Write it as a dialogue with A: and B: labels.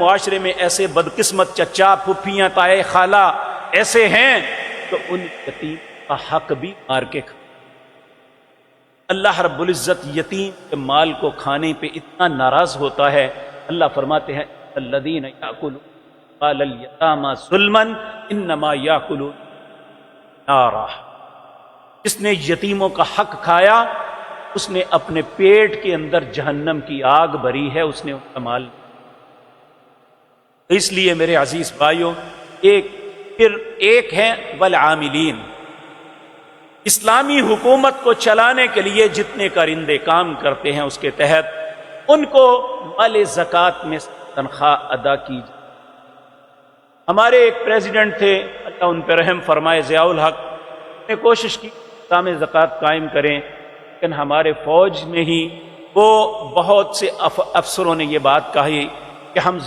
A: मुआशरे में ऐसे बदकिस्मत चचा फुफियाँ ताए खाला ऐसे हैं तो उन यतीम का हक भी मार के खा। अल्लाह रब्बुल इज्जत यतीम के माल को खाने पे इतना नाराज होता है, अल्लाह फरमाते हैं अल्लज़ीना याकुलूना अमवालल यतामा ज़ुल्मन इन्नमा याकुलूना नारा। जिसने यतीमों का हक खाया उसने अपने पेट के अंदर जहन्नम की आग भरी है, उसने उनका माल। इसलिए मेरे अजीज भाइयों, एक है वल आमिलीन, इस्लामी हुकूमत को चलाने के लिए जितने कारिंदे काम करते हैं उसके तहत उनको माले ज़कात में तनख्वाह अदा की जाए। हमारे एक प्रेसिडेंट थे, अल्लाह उन पर रहम फरमाए, ज़ियाउल हक ने कोशिश की इस्लामी ज़कात कायम करें, लेकिन हमारे फौज में ही वो बहुत से अफसरों ने ये बात कही कि हम